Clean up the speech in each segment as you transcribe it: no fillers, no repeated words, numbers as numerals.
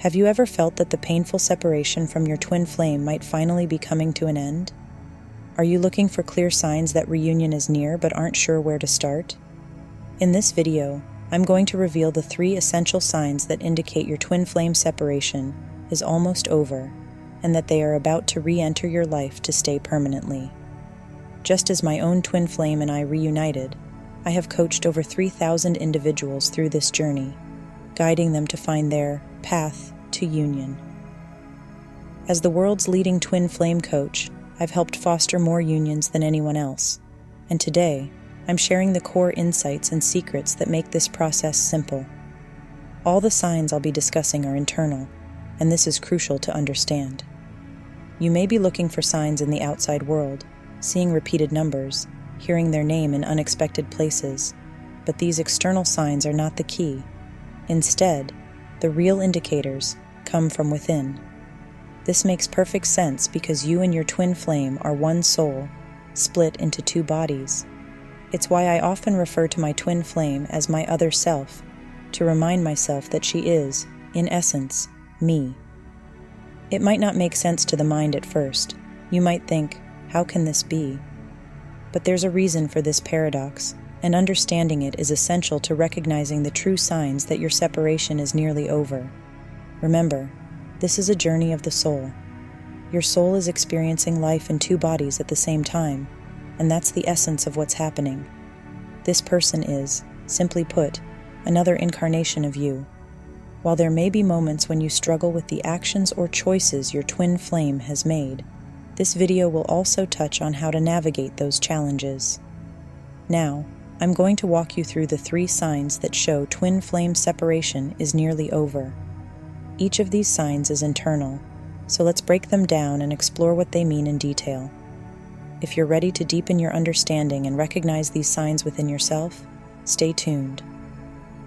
Have you ever felt that the painful separation from your twin flame might finally be coming to an end? Are you looking for clear signs that reunion is near but aren't sure where to start? In this video, I'm going to reveal the 3 essential signs that indicate your twin flame separation is almost over and that they are about to re-enter your life to stay permanently. Just as my own twin flame and I reunited, I have coached over 3,000 individuals through this journey, guiding them to find their path to union. As the world's leading twin flame coach, I've helped foster more unions than anyone else, and today, I'm sharing the core insights and secrets that make this process simple. All the signs I'll be discussing are internal, and this is crucial to understand. You may be looking for signs in the outside world, seeing repeated numbers, hearing their name in unexpected places, but these external signs are not the key. Instead, the real indicators come from within. This makes perfect sense because you and your twin flame are one soul, split into 2 bodies. It's why I often refer to my twin flame as my other self, to remind myself that she is, in essence, me. It might not make sense to the mind at first. You might think, how can this be? But there's a reason for this paradox, and understanding it is essential to recognizing the true signs that your separation is nearly over. Remember, this is a journey of the soul. Your soul is experiencing life in 2 bodies at the same time, and that's the essence of what's happening. This person is, simply put, another incarnation of you. While there may be moments when you struggle with the actions or choices your twin flame has made, this video will also touch on how to navigate those challenges. Now, I'm going to walk you through the 3 signs that show twin flame separation is nearly over. Each of these signs is internal, so let's break them down and explore what they mean in detail. If you're ready to deepen your understanding and recognize these signs within yourself, stay tuned.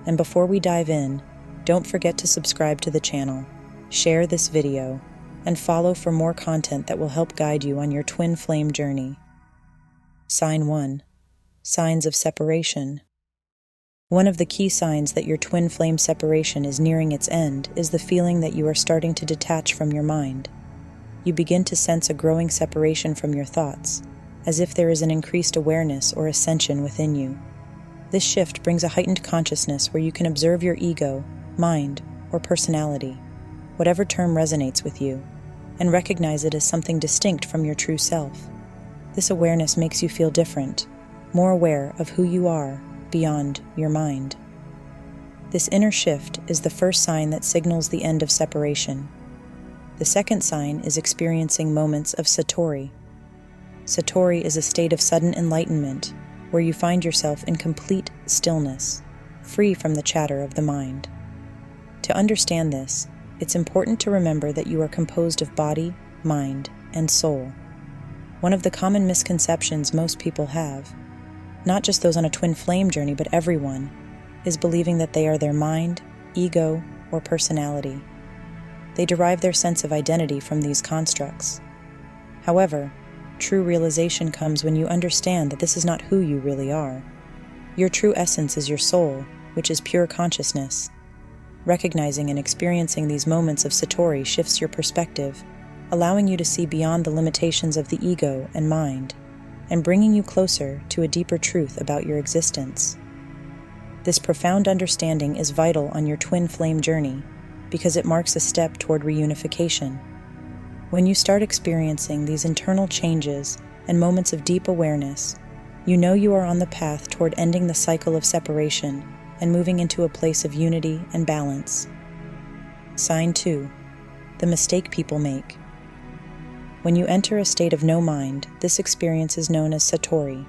And before we dive in, don't forget to subscribe to the channel, share this video, and follow for more content that will help guide you on your twin flame journey. Sign 1. Signs of separation. One of the key signs that your twin flame separation is nearing its end is the feeling that you are starting to detach from your mind. You begin to sense a growing separation from your thoughts, as if there is an increased awareness or ascension within you. This shift brings a heightened consciousness where you can observe your ego, mind, or personality, whatever term resonates with you, and recognize it as something distinct from your true self. This awareness makes you feel different, more aware of who you are beyond your mind. This inner shift is the first sign that signals the end of separation. The second sign is experiencing moments of Satori. Satori is a state of sudden enlightenment where you find yourself in complete stillness, free from the chatter of the mind. To understand this, it's important to remember that you are composed of body, mind, and soul. One of the common misconceptions most people have, not just those on a twin flame journey but everyone, is believing that they are their mind, ego, or personality. They derive their sense of identity from these constructs. However, true realization comes when you understand that this is not who you really are. Your true essence is your soul, which is pure consciousness. Recognizing and experiencing these moments of Satori shifts your perspective, allowing you to see beyond the limitations of the ego and mind, and bringing you closer to a deeper truth about your existence. This profound understanding is vital on your twin flame journey because it marks a step toward reunification. When you start experiencing these internal changes and moments of deep awareness, you know you are on the path toward ending the cycle of separation and moving into a place of unity and balance. Sign 2. The mistake people make. When you enter a state of no mind, this experience is known as Satori.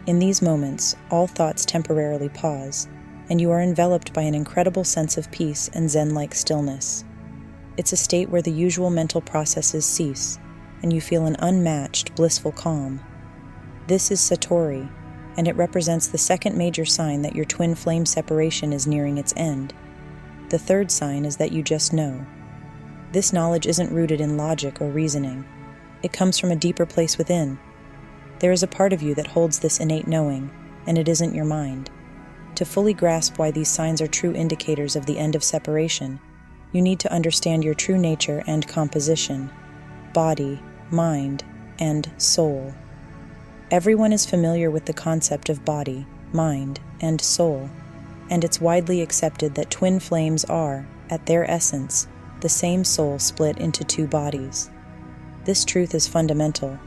In these moments, all thoughts temporarily pause, and you are enveloped by an incredible sense of peace and Zen-like stillness. It's a state where the usual mental processes cease, and you feel an unmatched, blissful calm. This is Satori, and it represents the second major sign that your twin flame separation is nearing its end. The third sign is that you just know. This knowledge isn't rooted in logic or reasoning. It comes from a deeper place within. There is a part of you that holds this innate knowing, and it isn't your mind. To fully grasp why these signs are true indicators of the end of separation, you need to understand your true nature and composition: body, mind, and soul. Everyone is familiar with the concept of body, mind, and soul, and it's widely accepted that twin flames are, at their essence, the same soul split into two bodies. This truth is fundamental,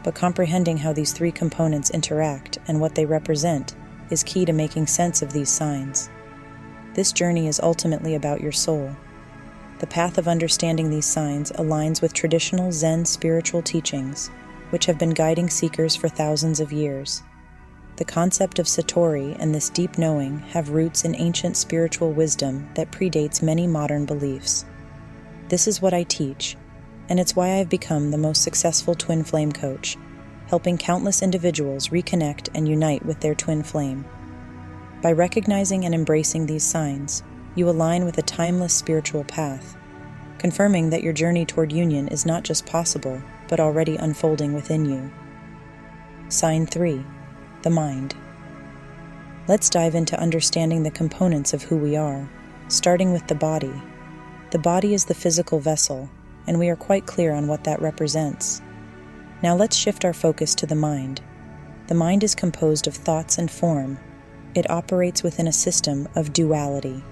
but comprehending how these three components interact and what they represent is key to making sense of these signs. This journey is ultimately about your soul. The path of understanding these signs aligns with traditional Zen spiritual teachings, which have been guiding seekers for thousands of years. The concept of Satori and this deep knowing have roots in ancient spiritual wisdom that predates many modern beliefs. This is what I teach, and it's why I've become the most successful twin flame coach, helping countless individuals reconnect and unite with their twin flame. By recognizing and embracing these signs, you align with a timeless spiritual path, confirming that your journey toward union is not just possible, but already unfolding within you. Sign 3. The mind. Let's dive into understanding the components of who we are, starting with the body. The body is the physical vessel, and we are quite clear on what that represents. Now let's shift our focus to the mind. The mind is composed of thoughts and form. It operates within a system of duality.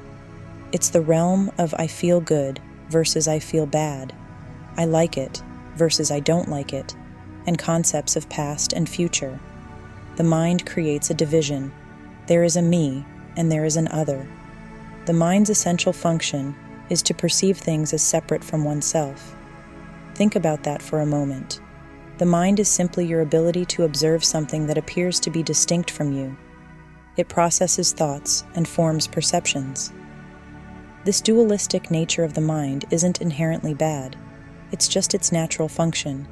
It's the realm of I feel good versus I feel bad, I like it versus I don't like it, and concepts of past and future. The mind creates a division. There is a me, and there is an other. The mind's essential function is to perceive things as separate from oneself. Think about that for a moment. The mind is simply your ability to observe something that appears to be distinct from you. It processes thoughts and forms perceptions. This dualistic nature of the mind isn't inherently bad. It's just its natural function.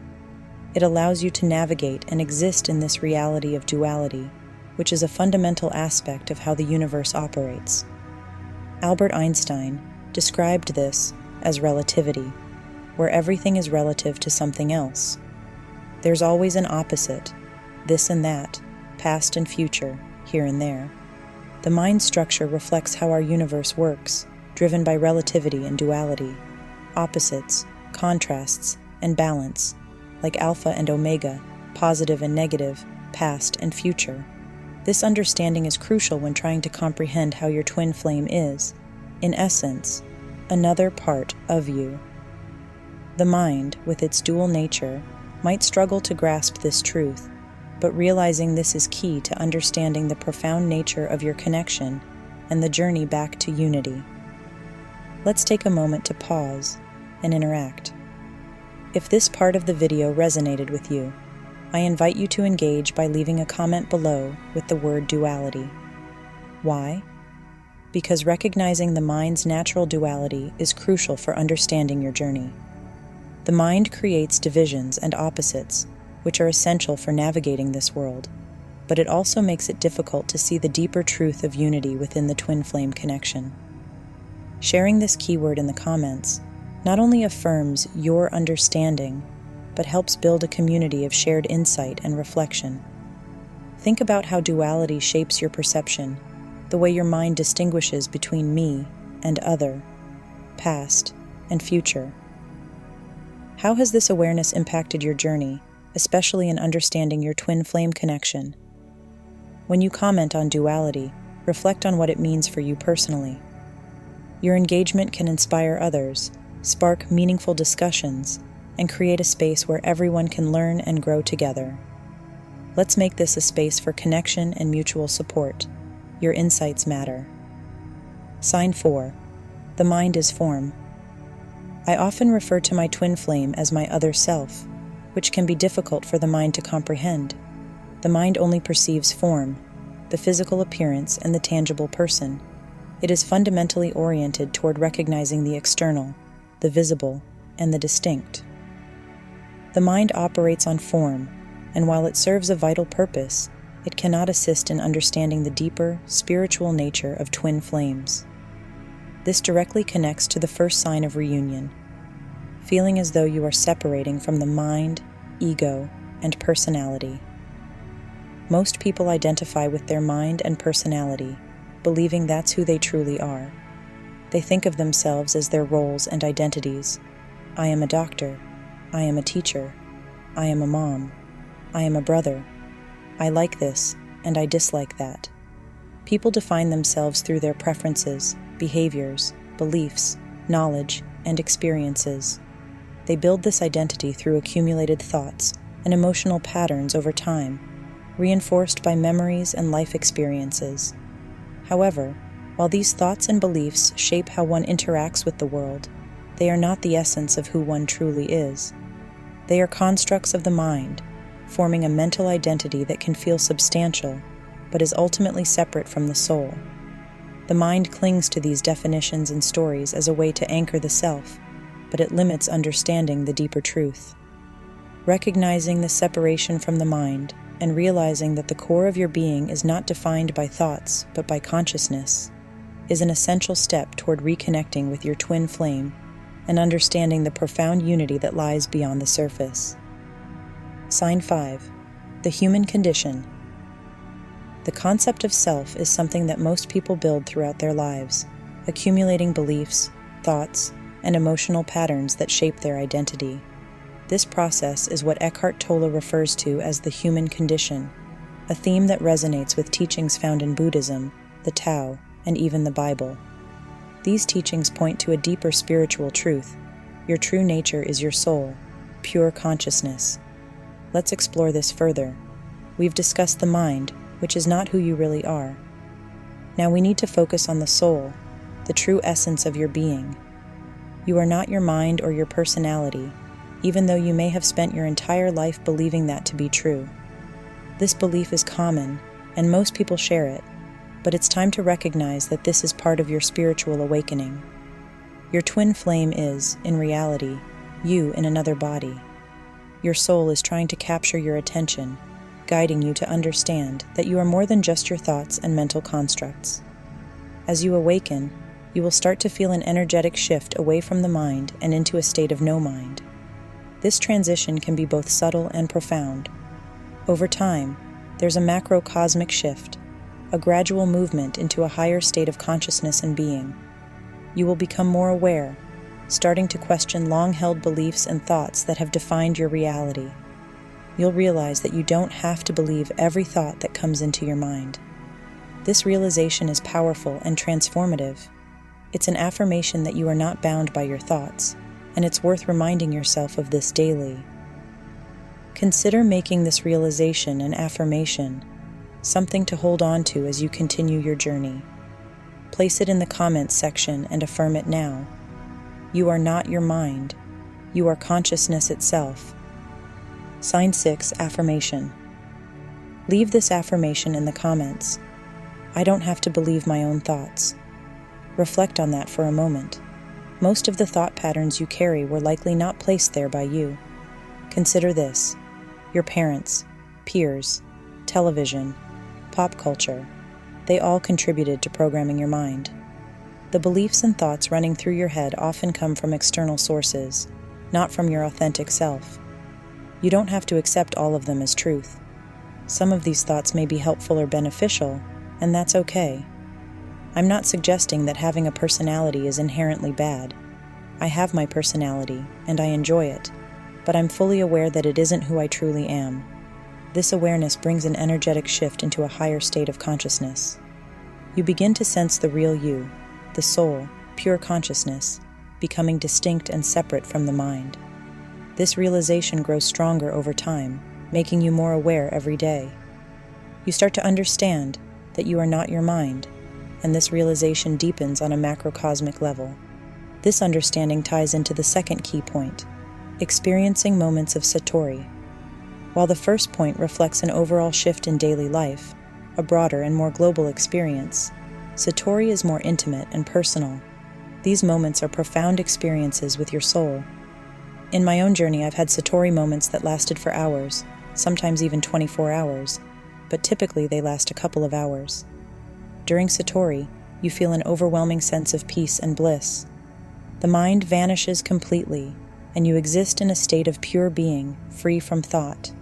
It allows you to navigate and exist in this reality of duality, which is a fundamental aspect of how the universe operates. Albert Einstein described this as relativity, where everything is relative to something else. There's always an opposite, this and that, past and future, here and there. The mind structure reflects how our universe works, driven by relativity and duality, opposites, contrasts, and balance, like alpha and omega, positive and negative, past and future. This understanding is crucial when trying to comprehend how your twin flame is, in essence, another part of you. The mind, with its dual nature, might struggle to grasp this truth, but realizing this is key to understanding the profound nature of your connection and the journey back to unity. Let's take a moment to pause and interact. If this part of the video resonated with you, I invite you to engage by leaving a comment below with the word duality. Why? Because recognizing the mind's natural duality is crucial for understanding your journey. The mind creates divisions and opposites, which are essential for navigating this world, but it also makes it difficult to see the deeper truth of unity within the twin flame connection. Sharing this keyword in the comments not only affirms your understanding, but helps build a community of shared insight and reflection. Think about how duality shapes your perception, the way your mind distinguishes between me and other, past and future. How has this awareness impacted your journey, especially in understanding your twin flame connection? When you comment on duality, reflect on what it means for you personally. Your engagement can inspire others, spark meaningful discussions, and create a space where everyone can learn and grow together. Let's make this a space for connection and mutual support. Your insights matter. Sign 4. The mind is form. I often refer to my twin flame as my other self, which can be difficult for the mind to comprehend. The mind only perceives form, the physical appearance and the tangible person. It is fundamentally oriented toward recognizing the external, the visible, and the distinct. The mind operates on form, and while it serves a vital purpose, it cannot assist in understanding the deeper, spiritual nature of twin flames. This directly connects to the first sign of reunion, feeling as though you are separating from the mind, ego, and personality. Most people identify with their mind and personality, believing that's who they truly are. They think of themselves as their roles and identities. I am a doctor. I am a teacher. I am a mom. I am a brother. I like this, and I dislike that. People define themselves through their preferences, behaviors, beliefs, knowledge, and experiences. They build this identity through accumulated thoughts and emotional patterns over time, reinforced by memories and life experiences. However, while these thoughts and beliefs shape how one interacts with the world, they are not the essence of who one truly is. They are constructs of the mind, forming a mental identity that can feel substantial, but is ultimately separate from the soul. The mind clings to these definitions and stories as a way to anchor the self, but it limits understanding the deeper truth. Recognizing the separation from the mind and realizing that the core of your being is not defined by thoughts but by consciousness is an essential step toward reconnecting with your twin flame and understanding the profound unity that lies beyond the surface. Sign 5. The human condition. The concept of self is something that most people build throughout their lives, accumulating beliefs, thoughts, and emotional patterns that shape their identity. This process is what Eckhart Tolle refers to as the human condition, a theme that resonates with teachings found in Buddhism, the Tao, and even the Bible. These teachings point to a deeper spiritual truth. Your true nature is your soul, pure consciousness. Let's explore this further. We've discussed the mind, which is not who you really are. Now we need to focus on the soul, the true essence of your being. You are not your mind or your personality, even though you may have spent your entire life believing that to be true. This belief is common, and most people share it, but it's time to recognize that this is part of your spiritual awakening. Your twin flame is, in reality, you in another body. Your soul is trying to capture your attention, guiding you to understand that you are more than just your thoughts and mental constructs. As you awaken, you will start to feel an energetic shift away from the mind and into a state of no mind. This transition can be both subtle and profound. Over time, there's a macrocosmic shift, a gradual movement into a higher state of consciousness and being. You will become more aware, starting to question long-held beliefs and thoughts that have defined your reality. You'll realize that you don't have to believe every thought that comes into your mind. This realization is powerful and transformative. It's an affirmation that you are not bound by your thoughts, and it's worth reminding yourself of this daily. Consider making this realization an affirmation, something to hold on to as you continue your journey. Place it in the comments section and affirm it now. You are not your mind. You are consciousness itself. Sign 6, Affirmation. Leave this affirmation in the comments. I don't have to believe my own thoughts. Reflect on that for a moment. Most of the thought patterns you carry were likely not placed there by you. Consider this: your parents, peers, television, pop culture. They all contributed to programming your mind. The beliefs and thoughts running through your head often come from external sources, not from your authentic self. You don't have to accept all of them as truth. Some of these thoughts may be helpful or beneficial, and that's okay. I'm not suggesting that having a personality is inherently bad. I have my personality, and I enjoy it, but I'm fully aware that it isn't who I truly am. This awareness brings an energetic shift into a higher state of consciousness. You begin to sense the real you, the soul, pure consciousness, becoming distinct and separate from the mind. This realization grows stronger over time, making you more aware every day. You start to understand that you are not your mind, and this realization deepens on a macrocosmic level. This understanding ties into the second key point, experiencing moments of Satori. While the first point reflects an overall shift in daily life, a broader and more global experience, Satori is more intimate and personal. These moments are profound experiences with your soul. In my own journey, I've had Satori moments that lasted for hours, sometimes even 24 hours, but typically they last a couple of hours. During Satori, you feel an overwhelming sense of peace and bliss. The mind vanishes completely, and you exist in a state of pure being, free from thought.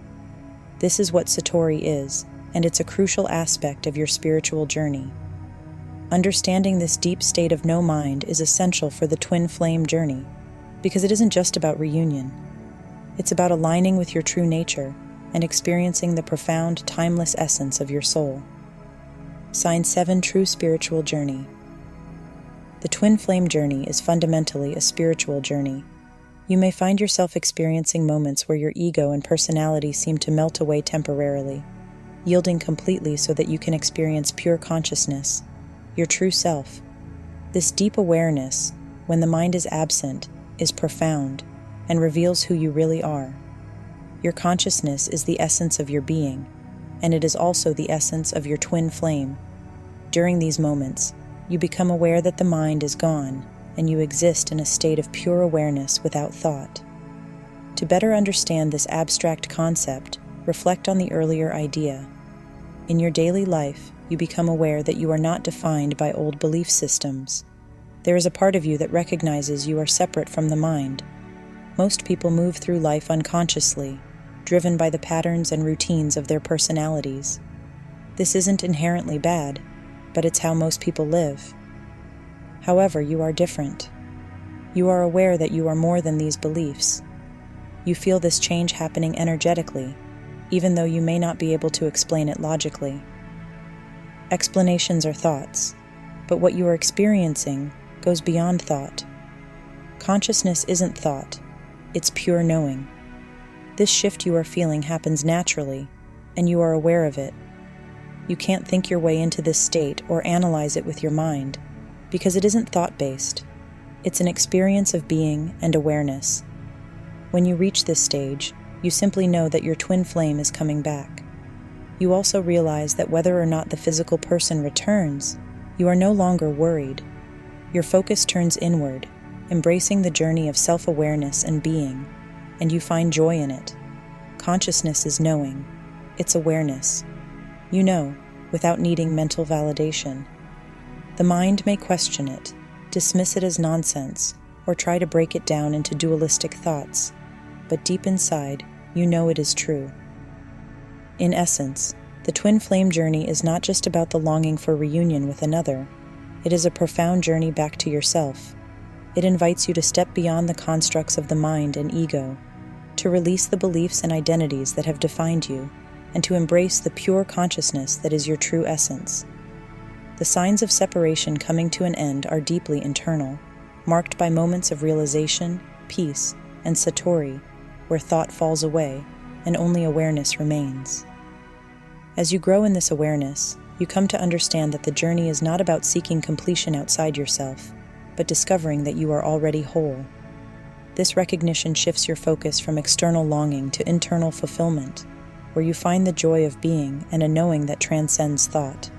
This is what Satori is, and it's a crucial aspect of your spiritual journey. Understanding this deep state of no mind is essential for the twin flame journey, because it isn't just about reunion. It's about aligning with your true nature and experiencing the profound, timeless essence of your soul. Sign 7: True Spiritual Journey. The twin flame journey is fundamentally a spiritual journey. You may find yourself experiencing moments where your ego and personality seem to melt away temporarily, yielding completely so that you can experience pure consciousness, your true self. This deep awareness, when the mind is absent, is profound and reveals who you really are. Your consciousness is the essence of your being, and it is also the essence of your twin flame. During these moments, you become aware that the mind is gone, and you exist in a state of pure awareness without thought. To better understand this abstract concept, reflect on the earlier idea. In your daily life, you become aware that you are not defined by old belief systems. There is a part of you that recognizes you are separate from the mind. Most people move through life unconsciously, driven by the patterns and routines of their personalities. This isn't inherently bad, but it's how most people live. However, you are different. You are aware that you are more than these beliefs. You feel this change happening energetically, even though you may not be able to explain it logically. Explanations are thoughts, but what you are experiencing goes beyond thought. Consciousness isn't thought, it's pure knowing. This shift you are feeling happens naturally, and you are aware of it. You can't think your way into this state or analyze it with your mind, because it isn't thought-based. It's an experience of being and awareness. When you reach this stage, you simply know that your twin flame is coming back. You also realize that whether or not the physical person returns, you are no longer worried. Your focus turns inward, embracing the journey of self-awareness and being, and you find joy in it. Consciousness is knowing. It's awareness. You know, without needing mental validation. The mind may question it, dismiss it as nonsense, or try to break it down into dualistic thoughts, but deep inside, you know it is true. In essence, the twin flame journey is not just about the longing for reunion with another. It is a profound journey back to yourself. It invites you to step beyond the constructs of the mind and ego, to release the beliefs and identities that have defined you, and to embrace the pure consciousness that is your true essence. The signs of separation coming to an end are deeply internal, marked by moments of realization, peace, and Satori, where thought falls away and only awareness remains. As you grow in this awareness, you come to understand that the journey is not about seeking completion outside yourself, but discovering that you are already whole. This recognition shifts your focus from external longing to internal fulfillment, where you find the joy of being and a knowing that transcends thought.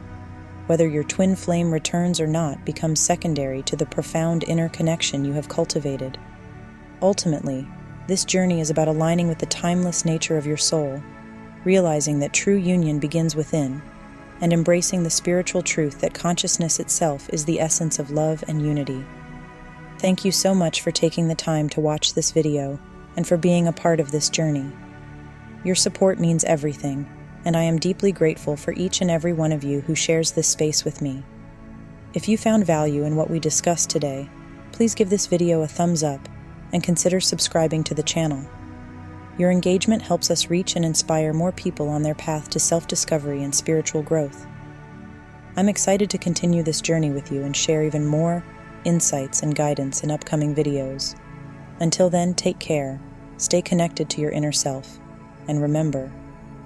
Whether your twin flame returns or not becomes secondary to the profound inner connection you have cultivated. Ultimately, this journey is about aligning with the timeless nature of your soul, realizing that true union begins within, and embracing the spiritual truth that consciousness itself is the essence of love and unity. Thank you so much for taking the time to watch this video and for being a part of this journey. Your support means everything, and I am deeply grateful for each and every one of you who shares this space with me. If you found value in what we discussed today, please give this video a thumbs up and consider subscribing to the channel. Your engagement helps us reach and inspire more people on their path to self-discovery and spiritual growth. I'm excited to continue this journey with you and share even more insights and guidance in upcoming videos. Until then, take care, stay connected to your inner self, and remember,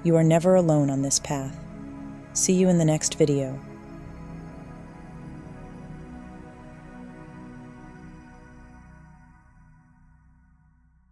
you are never alone on this path. See you in the next video.